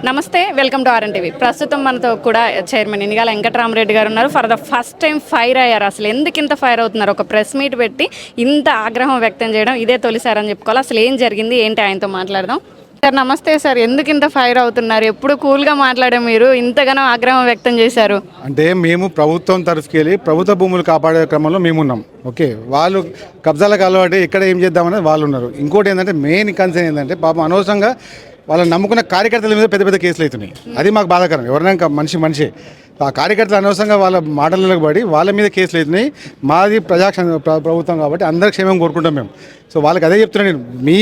నమస్తే, welcome to RN TV. ప్రస్తుతం మనతో కూడా చైర్మన్ ఇనిగాల వెంకటరామరెడ్డి గారు ఉన్నారు. For the first time fire అయ్యారు. అసలు ఎందుకు ఇంత ఫైర్ అవుతున్నారు? ఒక ప్రెస్ మీట్ పెట్టి ఇంత ఆగ్రహం వ్యక్తం చేయడం ఇదే తొలిసారని చెప్పుకోవాలి. అసలు ఏం జరిగింది ఏంటి ఆయనతో మాట్లాడదాం. సార్ నమస్తే సార్, ఎందుకు ఇంత ఫైర్ అవుతున్నారు? ఎప్పుడు కూల్గా మాట్లాడే మీరు ఇంతగానో ఆగ్రహం వ్యక్తం చేశారు. అంటే మేము ప్రభుత్వం తరఫుకి వెళ్ళి ప్రభుత్వ భూములు కాపాడే క్రమంలో మేమున్నాం. ఓకే, వాళ్ళు కబ్జాలకు అలవాటు ఎక్కడ ఏం చేద్దామనేది వాళ్ళు ఉన్నారు. ఇంకోటి ఏంటంటే మెయిన్ కన్సర్న్ ఏంటంటే పాపం అనవసరంగా వాళ్ళని నమ్ముకున్న కార్యకర్తల మీద పెద్ద పెద్ద కేసులు అవుతున్నాయి. అది మాకు బాధాకరం. ఎవరైనా మనిషి ఆ కార్యకర్తలు అనవసరంగా వాళ్ళ మాటలకు పడి వాళ్ళ మీద కేసులు అవుతున్నాయి. మాది ప్రభుత్వం కాబట్టి అందరి క్షేమం కోరుకుంటాం మేము. సో వాళ్ళకి అదే చెప్తున్నాను నేను, మీ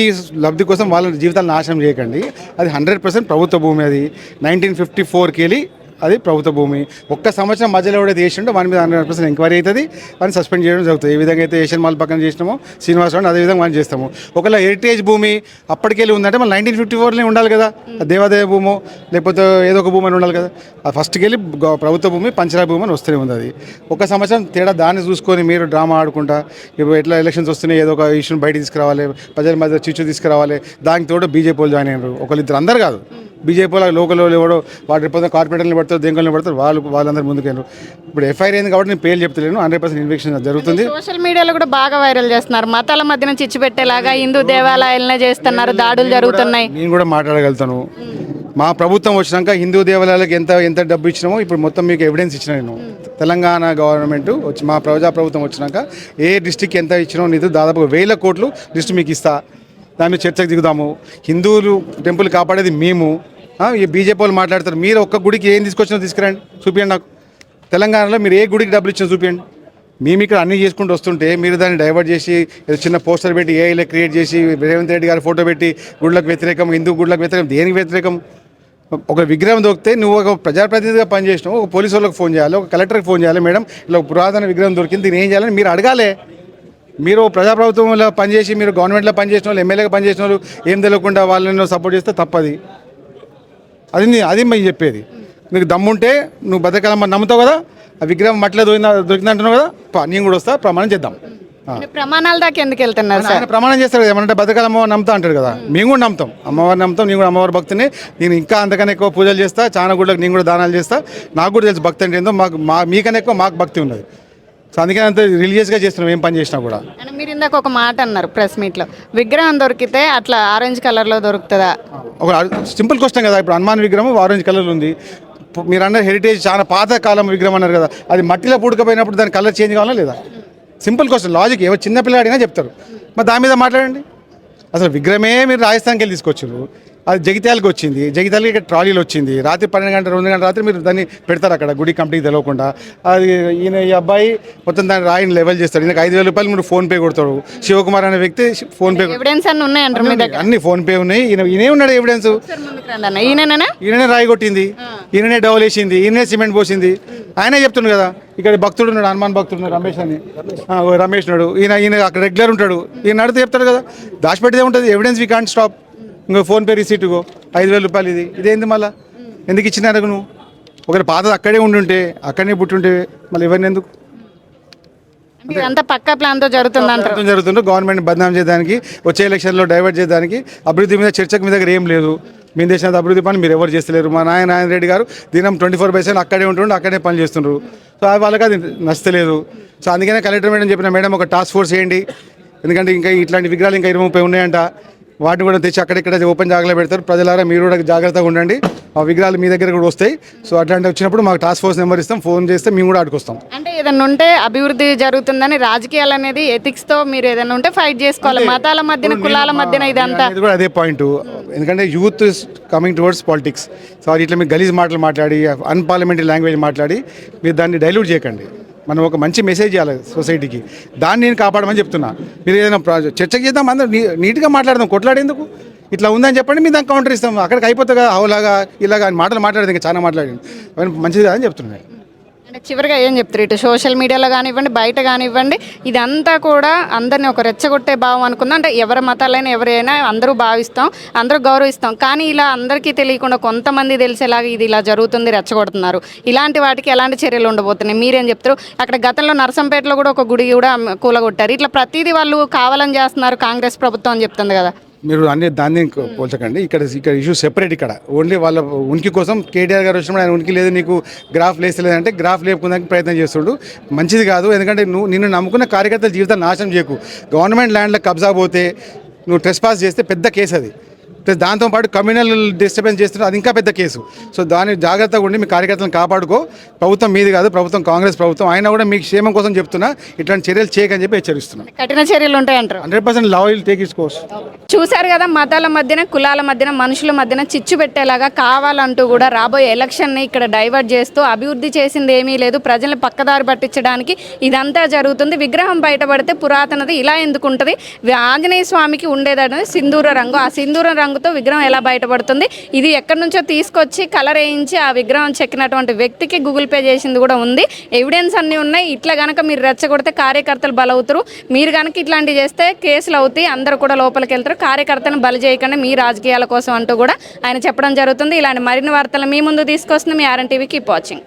లబ్ధి కోసం వాళ్ళ జీవితాలు నాశనం చేయకండి. అది 100% ప్రభుత్వ భూమి. అది 1954కి వెళ్ళి అది ప్రభుత్వ భూమి. ఒక్క సంవత్సరం మధ్యలో ఎవడైతే చేసిండో వాని మీద 100% ఎంక్వైరీ అవుతుంది. వాడిని సస్పెండ్ చేయడం జరుగుతుంది. ఏ విధంగా అయితే ఏషియన్ మాల్ పక్కన చేసినామో శ్రీనివాసరావు అదే విధంగా మనం చేస్తాము. ఒకవేళ హెరిటేజ్ భూమి అప్పటికెళ్ళి ఉందంటే మళ్ళీ 1954లోనే ఉండాలి కదా. దేవాదాయ భూమో లేకపోతే ఏదో ఒక భూమి అని ఉండాలి కదా. ఆ ఫస్ట్కి వెళ్ళి ప్రభుత్వ భూమి పంచాయతీ భూమి అని వస్తూనే ఉంది. అది ఒక సంవత్సరం తేడా దాన్ని చూసుకొని మీరు డ్రామా ఆడుకుంటా ఇప్పుడు ఎట్లా ఎలక్షన్స్ వస్తున్నాయి ఏదో ఒక ఇష్యూని బయట తీసుకురావాలి, ప్రజల మధ్య చిచ్చు తీసుకురావాలి. దానికి తోడు బీజేపీ వాళ్ళు జాయిన్ అయ్యారు. ఒకళ్ళిద్దరు అందరు కాదు, బీజేపీ వాళ్ళు లోకల్ ఎవడో వాటి రేపు కార్పొరేటర్లు పడతారు, దేంకల్ని పడతారు, వాళ్ళందరూ ముందుకెళ్ళరు. ఇప్పుడు ఎఫ్ఐఆర్ అయింది కాబట్టి నేను పేర్లు చెప్తలేను. 100% ఇన్వెస్టిగేషన్ జరుగుతుంది. సోషల్ మీడియాలో కూడా బాగా వైరల్ చేస్తున్నారు. మతాల మధ్యన చిచ్చు పెట్టేలాగా హిందూ దేవాలయాలనే చేస్తున్నారు, దాడులు జరుగుతున్నాయి. నేను కూడా మాట్లాడగలుగుతాను. మా ప్రభుత్వం వచ్చినాక హిందూ దేవాలయాలకు ఎంత డబ్బు ఇచ్చినామో ఇప్పుడు మొత్తం మీకు ఎవిడెన్స్ ఇచ్చిన నేను. తెలంగాణ గవర్నమెంట్ వచ్చి మా ప్రభుత్వం వచ్చినాక ఏ డిస్టిక్ ఎంత ఇచ్చినో నిధులు దాదాపు 1000 కోట్లు లిస్ట్ మీకు ఇస్తా. దాని మీద చర్చకు దిగుదాము. హిందువులు టెంపుల్ కాపాడేది మేము. ఈ బీజేపీ వాళ్ళు మాట్లాడతారు. మీరు ఒక్క గుడికి ఏం తీసుకొచ్చినా తీసుకురండి, చూపించండి నాకు. తెలంగాణలో మీరు ఏ గుడికి డబ్బులు ఇచ్చినా చూపించండి. మేము ఇక్కడ అన్నీ చేసుకుంటూ వస్తుంటే మీరు దాన్ని డైవర్ట్ చేసి చిన్న పోస్టర్ పెట్టి ఏఐలో క్రియేట్ చేసి రేవంత్ రెడ్డి గారి ఫోటో పెట్టి గుళ్ళకు వ్యతిరేకం, హిందూ గుళ్ళకు వ్యతిరేకం, దేనికి వ్యతిరేకం? ఒక విగ్రహం దొరికితే నువ్వు ఒక ప్రజాప్రతినిధిగా పనిచేసినావు, ఒక పోలీసు వాళ్ళకి ఫోన్ చేయాలి, ఒక కలెక్టర్కి ఫోన్ చేయాలి. మేడం ఇలా పురాతన విగ్రహం దొరికింది, దీన్ని ఏం చేయాలని మీరు అడగాలి. మీరు ప్రజాప్రభుత్వంలో పనిచేసి మీరు గవర్నమెంట్లో పనిచేసిన వాళ్ళు, ఎమ్మెల్యేగా పనిచేసిన వాళ్ళు ఏం తెలియకుండా వాళ్ళని సపోర్ట్ చేస్తే తప్పది. అది మేము చెప్పేది. నీకు దమ్ముంటే నువ్వు బతకాలమ్మ నమ్ముతావు కదా, ఆ విగ్రహం మట్టిలో దొరికిందంటున్నావు కదా, నేను కూడా వస్తా, ప్రమాణం చేద్దాం. ప్రమాణాల దాకా ఎందుకు వెళ్తున్నారు సార్? ప్రమాణం చేస్తారు కదా, ఏమంటే బతకాలమ్మ నమ్ముతా అంటాడు కదా. మేము కూడా నమ్ముతాం, అమ్మవారిని నమ్ముతాం. నేను కూడా అమ్మవారి భక్తిని. నేను ఇంకా అంతకన్నా ఎక్కువ పూజలు చేస్తా, చాలా గుళ్ళకి నేను కూడా దానాలు చేస్తా. నాకు కూడా తెలుసు భక్తి అంటే ఏందో. మీకన్నా ఎక్కువ మాకు భక్తి ఉన్నది. సో అందుకని అంత రిలీజియస్గా చేస్తున్నాం ఏం పని చేసినా కూడా. మీరు ఇందాక ఒక మాట అన్నారు ప్రెస్ మీట్లో, విగ్రహం దొరికితే అట్లా ఆరెంజ్ కలర్లో దొరుకుతుందా? ఒక సింపుల్ క్వశ్చన్ కదా. ఇప్పుడు హనుమాన్ విగ్రహం ఆరెంజ్ కలర్లో ఉంది. మీరు అన్న హెరిటేజ్ చాలా పాత కాలం విగ్రహం అన్నారు కదా, అది మట్టిలో పుడకపోయినప్పుడు దాని కలర్ చేంజ్ కావాలా లేదా? Simple question, logic. ఎవరు చిన్నపిల్ల అడిగినా చెప్తారు. మరి దాని మీద మాట్లాడండి. అసలు విగ్రహమే మీరు రాజస్థాన్కి వెళ్ళి తీసుకొచ్చారు, అది జగిత్యాలకు వచ్చింది, జగిత్యాలకి ఇక్కడ ట్రాలీలు వచ్చింది. రాత్రి 12 గంటల 2 గంటల రాత్రి మీరు దాన్ని పెడతారు అక్కడ గుడి కంపెనీకి తెలియకుండా. అది ఈ అబ్బాయి మొత్తం దాన్ని రాయిని లెవెల్ చేస్తాడు. ఈయనకు 5,000 రూపాయలు మీరు ఫోన్పే కొడతాడు. శివకుమార్ అనే వ్యక్తి ఫోన్పే, అన్ని ఫోన్పే ఉన్నాయి. ఈయనే ఉన్నాడు ఎవిడెన్స్. ఈయననే రాయి కొట్టింది, ఈయననే డౌల్ వేసింది, ఈయననే సిమెంట్ పోసింది. ఆయనే చెప్తున్నాడు కదా. ఇక్కడ భక్తుడు ఉన్నాడు, హనుమాన్ భక్తుడు ఉన్నాడు, రమేష్ నాడు. ఈయన అక్కడ రెగ్యులర్ ఉంటాడు. ఈయన అడిగితే చెప్తాడు కదా. దాచిపెట్టేదే ఉంటుంది ఎవిడెన్స్. We can't stop. ఇంకో ఫోన్పే రిసీట్గో 5,000 రూపాయలు ఇదేంది మళ్ళీ ఎందుకు ఇచ్చినారు నువ్వు? ఒకటి పాతది అక్కడే ఉండుంటే, అక్కడనే పుట్టుంటే మళ్ళీ ఎవరిని ఎందుకు? అంత పక్క ప్లాన్తో జరుగుతుంటే గవర్నమెంట్ బదనాం చేయడానికి, వచ్చే ఎలక్షన్లో డైవర్ట్ చేయడానికి, అభివృద్ధి మీద చర్చకు మీ దగ్గర ఏం లేదు. మేము చేసిన అభివృద్ధి పని మీరు ఎవరు చేస్తలేరు. మా నాయన రెడ్డి గారు దినం 24/7 అక్కడే ఉంటుండే, అక్కడే పని చేస్తుండ్రు. సో వాళ్ళకి అది నచ్చలేదు. సో అందుకనే కలెక్టర్ మేడం చెప్పిన, మేడం ఒక టాస్క్ ఫోర్స్ చేయండి. ఎందుకంటే ఇంకా ఇట్లాంటి విగ్రహాలు ఇంకా 20-30 ఉన్నాయంట. వాటిని కూడా తెచ్చి అక్కడిక్కడ ఓపెన్ జాగ్రత్తగా పెడతారు. ప్రజలారా మీరు కూడా జాగ్రత్తగా ఉండండి. ఆ విగ్రహాలు మీ దగ్గర కూడా వస్తాయి. సో అట్లాంటి వచ్చినప్పుడు మాకు టాస్క్ ఫోర్స్ నెంబర్ ఇస్తాం, ఫోన్ చేస్తే మేము కూడా ఆడుకొస్తాం. అంటే ఏదైనా ఉంటే అభివృద్ధి జరుగుతుందని రాజకీయాలు అనేది ఎథిక్స్తో మీరు ఏదైనా ఉంటే ఫైట్ చేసుకోవాలి. మతాల మధ్యన, కులాల మధ్యన ఇదంతా కూడా అదే పాయింట్. ఎందుకంటే youth is coming towards politics. So ఇట్లా మీరు గలీజ్ మాటలు మాట్లాడి, అన్పార్లమెంటరీ లాంగ్వేజ్ మాట్లాడి మీరు దాన్ని డైల్యూట్ చేయకండి. మనం ఒక మంచి మెసేజ్ ఇవ్వాలి సొసైటీకి. దాన్ని నేను కాపాడమని చెప్తున్నా. మీరు ఏదైనా చర్చకు చేద్దాం, అందరూ నీట్గా మాట్లాడదాం. కొట్లాడేందుకు? ఇట్లా ఉందని చెప్పండి, మేము దానికి కౌంటర్ ఇస్తాం. అక్కడికి అయిపోతుంది కదా, అవులాగా ఇలాగా అని మాటలు మాట్లాడేది ఇంకా చాలా మాట్లాడింది. మంచిది కాదని చెప్తున్నాయి. అంటే చివరిగా ఏం చెప్తారు? ఇటు సోషల్ మీడియాలో కానివ్వండి, బయట కానివ్వండి, ఇదంతా కూడా అందరినీ ఒక రెచ్చగొట్టే భావం అనుకుందాం. అంటే ఎవరి మతాలైనా ఎవరైనా అందరూ భావిస్తాం, అందరూ గౌరవిస్తాం. కానీ ఇలా అందరికీ తెలియకుండా కొంతమంది తెలిసేలాగా ఇది ఇలా జరుగుతుంది, రెచ్చగొడుతున్నారు. ఇలాంటి వాటికి ఎలాంటి చర్యలు ఉండబోతున్నాయి? మీరేం చెప్తారు? అక్కడ గతంలో నర్సంపేటలో కూడా ఒక గుడి కూడా కూలగొట్టారు. ఇట్లా ప్రతిదీ వాళ్ళు కావాలని చేస్తున్నారు కాంగ్రెస్ ప్రభుత్వం అని చెప్తుంది కదా. మీరు అన్ని దాన్ని పోల్చకండి. ఇక్కడ ఇష్యూ సెపరేట్. ఇక్కడ ఓన్లీ వాళ్ళ ఉనికి కోసం కేటీఆర్ గారు వచ్చినప్పుడు ఆయన ఉనికి లేదు, నీకు గ్రాఫ్ లేస్తలేదంటే గ్రాఫ్ లేపుకోవడానికి ప్రయత్నం చేస్తుడు. మంచిది కాదు. ఎందుకంటే నిన్ను నమ్ముకున్న కార్యకర్తల జీవితాన్ని నాశనం చేయకు. గవర్నమెంట్ ల్యాండ్లో కబ్జా పోతే నువ్వు ట్రెస్ పాస్ చేస్తే పెద్ద కేసు అది. ప్లస్ దాంతోపాటు కమ్యూనల్ డిస్టర్బెన్స్ చేస్తున్నారు, అది ఇంకా పెద్ద కేసు. సో దాన్ని జాగ్రత్తగా ఉండి మీ కార్యకర్తలను కాపాడుకో. ప్రభుత్వం మీది కాదు, ప్రభుత్వం కాంగ్రెస్ ప్రభుత్వం. అయినా కూడా మీకు క్షేమం కోసం చెప్తున్నా, ఇట్లాంటి చర్యలు చేయకని చెప్పి హెచ్చరిస్తున్నాం. కఠిన చర్యలు ఉంటాయంటారు. 100% law will take its course. చూశారు కదా, మతాల మధ్యన, కులాల మధ్యన, మనుషుల మధ్యన చిచ్చు పెట్టేలాగా కావాలంటూ కూడా రాబోయే ఎలక్షన్ని ఇక్కడ డైవర్ట్ చేస్తూ అభివృద్ధి చేసింది ఏమీ లేదు, ప్రజలను పక్కదారి పట్టించడానికి ఇదంతా జరుగుతుంది. విగ్రహం బయటపడితే పురాతనది ఇలా ఎందుకు ఉంటుంది? ఆంజనేయ స్వామికి ఉండేదనేది సింధూర రంగు. ఆ సింధూర రంగుతో విగ్రహం ఎలా బయటపడుతుంది? ఇది ఎక్కడి నుంచో తీసుకొచ్చి కలర్ వేయించి ఆ విగ్రహం చెక్కినటువంటి వ్యక్తికి గూగుల్ పే చేసింది కూడా ఉంది. ఎవిడెన్స్ అన్నీ ఉన్నాయి. ఇట్లా కనుక మీరు రెచ్చగొడితే కార్యకర్తలు బలవుతారు. మీరు కనుక ఇట్లాంటివి చేస్తే కేసులు అవుతాయి, అందరూ కూడా లోపలికి వెళ్తారు. కార్యకర్తను బలి చేయకుండా మీ రాజకీయాల కోసం అంటూ కూడా ఆయన చెప్పడం జరుగుతుంది. ఇలాంటి మరిన్ని వార్తలు మీ ముందు తీసుకొస్తుంది మీ ఆర్ఎన్ టీవీ. Keep watching.